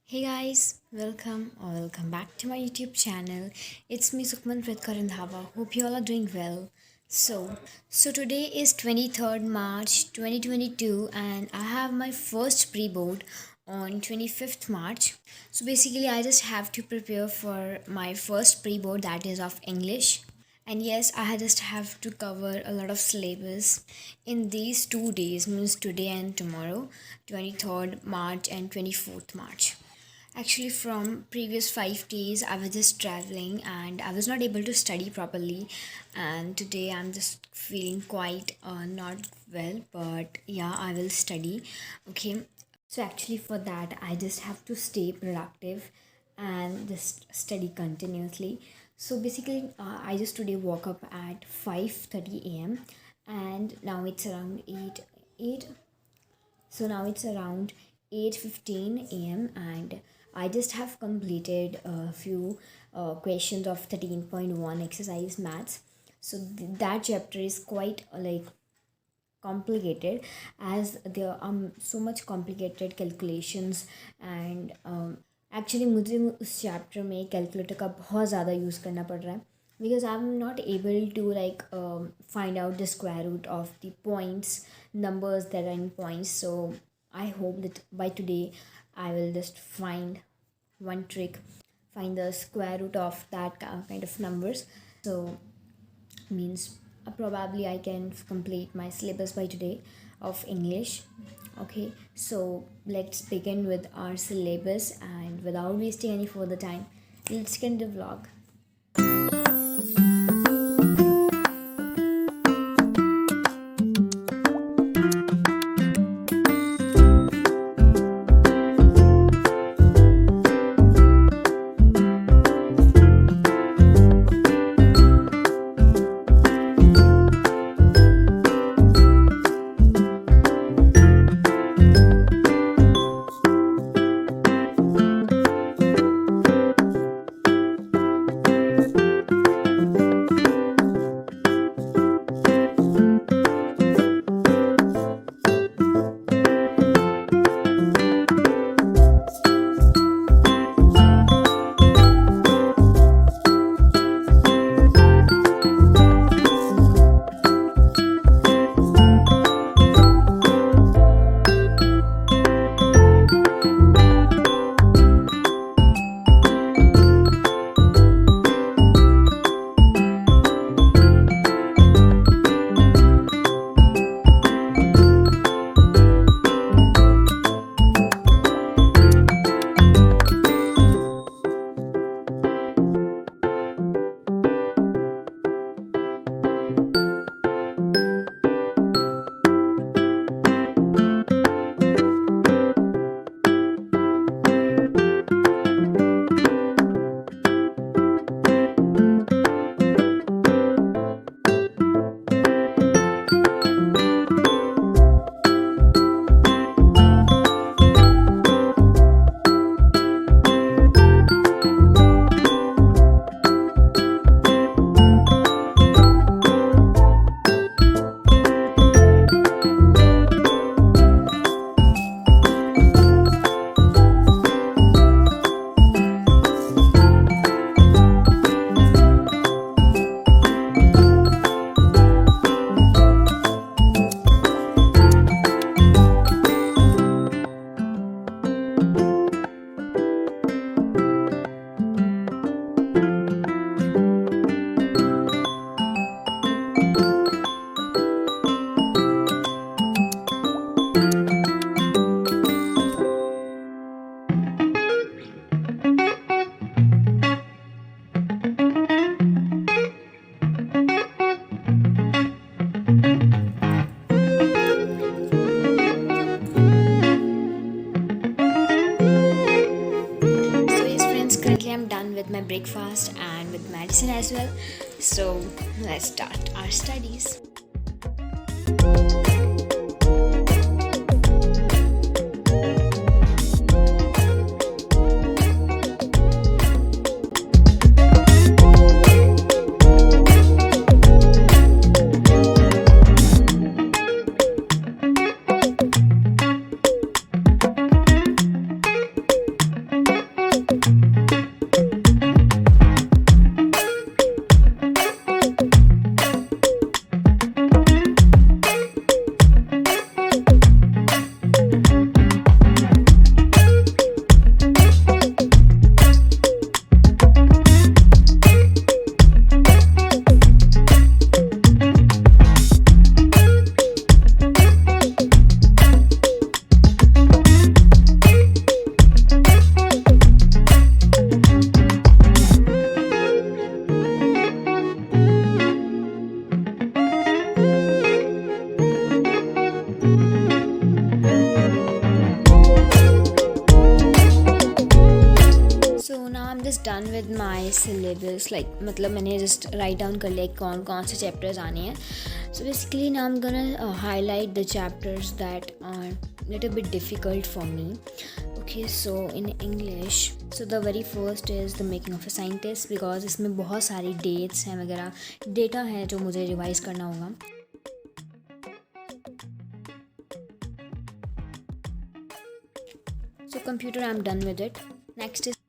Hey guys, welcome back to my YouTube channel. It's me Sukhmanpreet Kaur Randhawa. Hope you all are doing well. So today is 23rd March 2022 and I have my first pre-board on 25th March. So basically I just have to prepare for my first pre-board, that is of English. And yes, just have to cover a lot of syllabus in these 2 days, means today and tomorrow, 23rd March and 24th March. Actually, from previous 5 days, I was just traveling and I was not able to study properly. And today I'm just feeling quite not well, but yeah, I will study. Okay, so actually, for that, I just have to stay productive and just study continuously. So basically, I just today woke up at 5:30 a.m. and now it's around 8. So now it's around 8:15 a.m. and I just have completed a few questions of 13.1 exercise maths. So that chapter is quite complicated, as there are so much complicated calculations and actually मुझे उस chapter में calculator का बहुत ज़्यादा use करना पड़ रहा है because I'm not able to find out the square root of the points, numbers that are in points. So I hope that by today I will just find one trick, find the square root of that kind of numbers. So means probably I can complete my syllabus by today of English. Okay, so let's begin with our syllabus, and without wasting any further time, let's get into the vlog. I'm done with my breakfast and with medicine as well. So let's start our studies. Just done with my syllabus, like मतलब मैंने just write down कर लिया कौन कौन से chapters आने हैं. So basically now I am gonna highlight the chapters that are little bit difficult for me. Okay, so in English, so the very first is the making of a scientist, because इसमें बहुत सारी dates हैं वगैरह, data है जो मुझे revise करना होगा. So computer, I'm done with it. Next is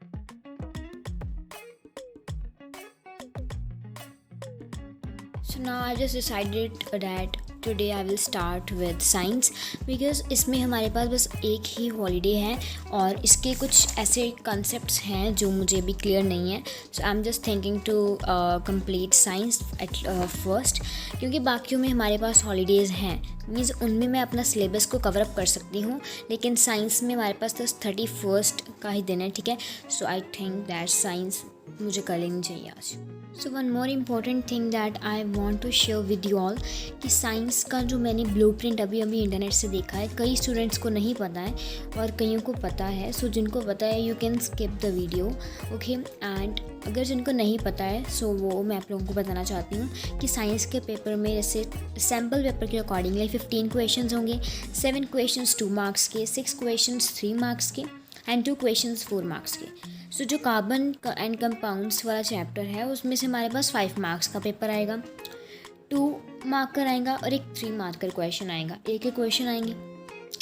so now I just decided that today I will start with science, because इसमें हमारे पास बस एक ही हॉलीडे है और इसके कुछ ऐसे कंसेप्ट्स हैं जो मुझे भी क्लियर नहीं है. So I am just thinking to complete science at first, क्योंकि बाकियों में हमारे पास हॉलीडेज़ हैं, मीन्स उनमें मैं अपना सिलेबस को कवर अप कर सकती हूँ, लेकिन साइंस में हमारे पास तो 31 का ही दिन है. ठीक है, so I think that science मुझे कर लेनी चाहिए आज. So one more important thing that I want to share with you all, कि साइंस का जो मैंने ब्लूप्रिंट अभी इंटरनेट से देखा है, कई स्टूडेंट्स को नहीं पता है और कईयों को पता है. सो जिनको पता है you can skip the video, okay. And अगर जिनको नहीं पता है सो वो मैं आप लोगों को बताना चाहती हूँ कि साइंस के पेपर में जैसे सैम्पल पेपर के अकॉर्डिंगली 15 क्वेश्चंस होंगे. 7 क्वेश्चंस 2 मार्क्स के, 6 क्वेश्चंस 3 मार्क्स के एंड 2 क्वेश्चंस 4 मार्क्स के. सो जो कार्बन एंड कंपाउंड्स वाला चैप्टर है उसमें से हमारे पास 5 मार्क्स का पेपर आएगा, 2 मार्कर आएगा और एक 3 मार्कर क्वेश्चन आएगा. एक क्वेश्चन आएंगे.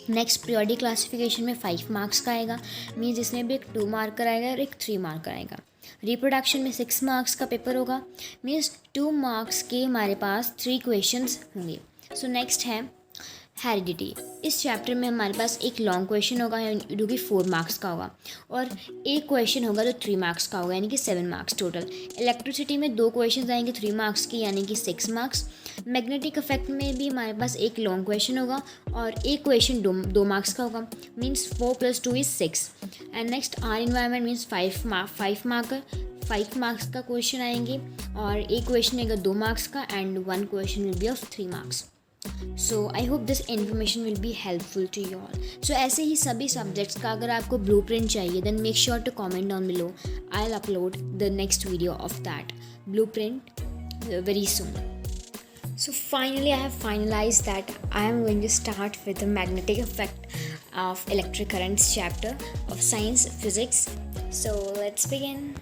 नेक्स्ट पीरियोडिक क्लासिफिकेशन में 5 मार्क्स का आएगा, मीन्स इसमें भी एक 2 मार्कर आएगा और एक 3 मार्कर आएगा. रिप्रोडक्शन में 6 मार्क्स का पेपर होगा, मीन्स 2 मार्क्स के हमारे पास 3 क्वेश्चंस होंगे. सो नेक्स्ट है हेरिडिटी. इस चैप्टर में हमारे पास एक लॉन्ग क्वेश्चन होगा जो कि 4 मार्क्स का होगा और एक क्वेश्चन होगा जो 3 मार्क्स का होगा, यानी कि 7 मार्क्स टोटल. इलेक्ट्रिसिटी में 2 क्वेश्चन आएंगे 3 मार्क्स के, यानी कि 6 मार्क्स. मैग्नेटिक इफेक्ट में भी हमारे पास एक लॉन्ग क्वेश्चन होगा और एक क्वेश्चन 2 मार्क्स का होगा, means 4 + 2 = 6. And next are environment means 5 marks का क्वेश्चन आएंगे और एक क्वेश्चन आएगा 2 मार्क्स का and 1 question will be of 3 marks. So I hope this information will be helpful to you all. सो ऐसे ही सभी सब्जेक्ट्स का अगर आपको ब्लूप्रिंट चाहिए then make sure to comment down below. I will upload the next video of that blueprint very soon. So finally I have finalized that I am going to start with the magnetic effect of electric currents chapter of science physics. So let's begin.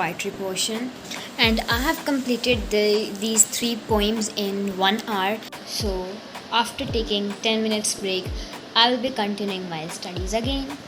poetry portion, and I have completed these 3 poems in 1 hour. So after taking 10 minutes break, I will be continuing my studies again.